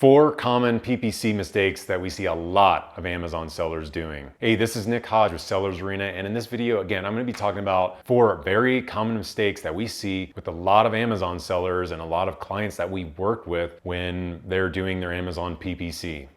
4 common PPC mistakes that we see a lot of Amazon sellers doing. Hey, this is Nick Hodge with Sellers Arena, and in this video, again, I'm gonna be talking about 4 very common mistakes that we see with a lot of Amazon sellers and a lot of clients that we work with when they're doing their Amazon PPC.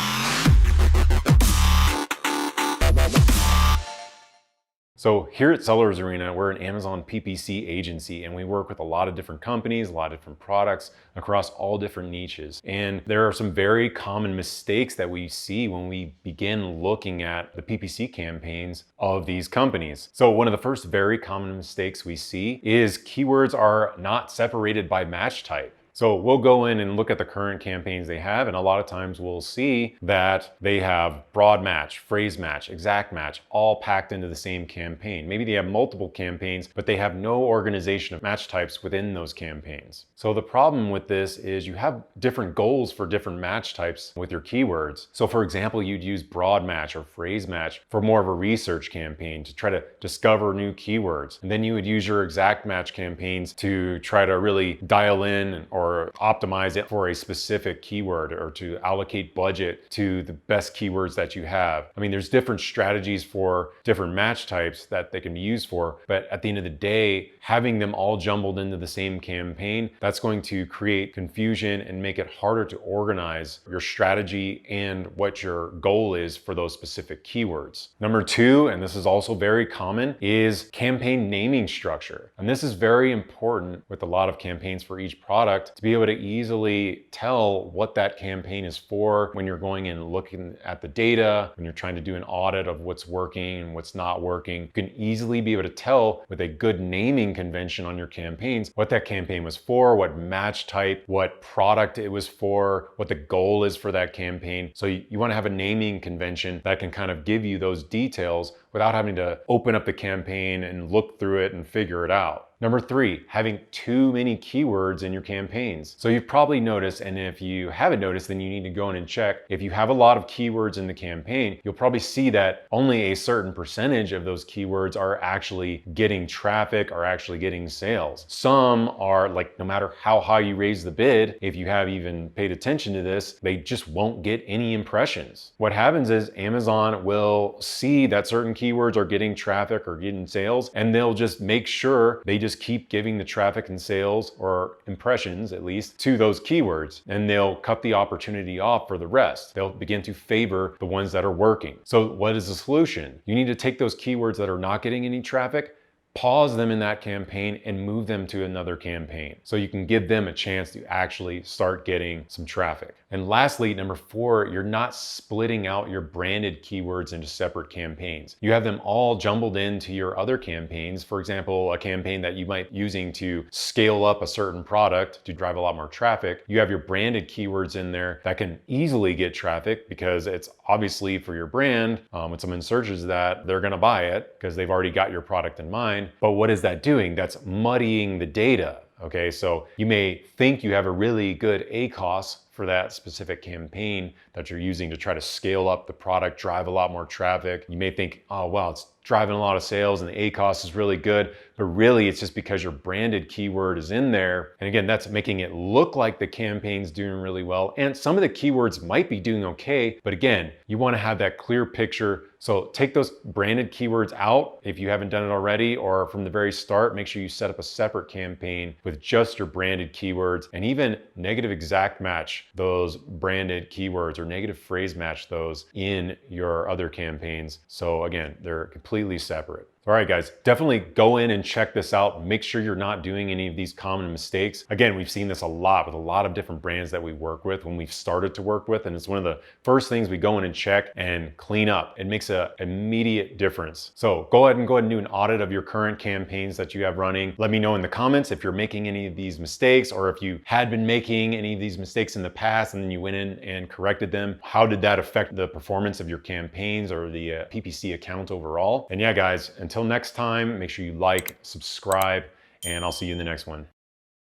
So here at Sellers Arena, we're an Amazon PPC agency, and we work with a lot of different companies, a lot of different products across all different niches. And there are some very common mistakes that we see when we begin looking at the PPC campaigns of these companies. So one of the first very common mistakes we see is keywords are not separated by match type. So we'll go in and look at the current campaigns they have, and a lot of times we'll see that they have broad match, phrase match, exact match, all packed into the same campaign. Maybe they have multiple campaigns, but they have no organization of match types within those campaigns. So the problem with this is you have different goals for different match types with your keywords. So for example, you'd use broad match or phrase match for more of a research campaign to try to discover new keywords. And then you would use your exact match campaigns to try to really dial in or optimize it for a specific keyword or to allocate budget to the best keywords that you have. I mean, there's different strategies for different match types that they can be used for, but at the end of the day, having them all jumbled into the same campaign, that's going to create confusion and make it harder to organize your strategy and what your goal is for those specific keywords. Number 2, and this is also very common, is campaign naming structure. And this is very important with a lot of campaigns for each product, to be able to easily tell what that campaign is for when you're going and looking at the data, when you're trying to do an audit of what's working and what's not working. You can easily be able to tell with a good naming convention on your campaigns what that campaign was for, what match type, what product it was for, what the goal is for that campaign. So you want to have a naming convention that can kind of give you those details without having to open up the campaign and look through it and figure it out. Number 3, having too many keywords in your campaigns. So you've probably noticed, and if you haven't noticed, then you need to go in and check. If you have a lot of keywords in the campaign, you'll probably see that only a certain percentage of those keywords are actually getting traffic or actually getting sales. Some are like, no matter how high you raise the bid, if you have even paid attention to this, they just won't get any impressions. What happens is Amazon will see that certain keywords are getting traffic or getting sales, and they'll just make sure they just keep giving the traffic and sales, or impressions at least, to those keywords, and they'll cut the opportunity off for the rest. They'll begin to favor the ones that are working. So what is the solution? You need to take those keywords that are not getting any traffic, pause them in that campaign and move them to another campaign so you can give them a chance to actually start getting some traffic. And lastly, number 4, you're not splitting out your branded keywords into separate campaigns. You have them all jumbled into your other campaigns. For example, a campaign that you might be using to scale up a certain product to drive a lot more traffic. You have your branded keywords in there that can easily get traffic because it's obviously for your brand. When someone searches that, they're gonna buy it because they've already got your product in mind. But what is that doing? That's muddying the data. Okay, so you may think you have a really good ACoS for that specific campaign that you're using to try to scale up the product, drive a lot more traffic. You may think, oh, wow, it's driving a lot of sales and the ACoS is really good, but really it's just because your branded keyword is in there. And again, that's making it look like the campaign's doing really well. And some of the keywords might be doing okay, but again, you want to have that clear picture. So take those branded keywords out if you haven't done it already, or from the very start, make sure you set up a separate campaign with just your branded keywords, and even negative exact match those branded keywords or negative phrase match those in your other campaigns. So again, they're completely separate. All right, guys, definitely go in and check this out. Make sure you're not doing any of these common mistakes. Again, we've seen this a lot with a lot of different brands that we work with when we've started to work with, and it's one of the first things we go in and check and clean up. It makes an immediate difference. So go ahead and do an audit of your current campaigns that you have running. Let me know in the comments if you're making any of these mistakes, or if you had been making any of these mistakes in the past and then you went in and corrected them. How did that affect the performance of your campaigns or the PPC account overall? And yeah, guys, until next time, make sure you like, subscribe, and I'll see you in the next one.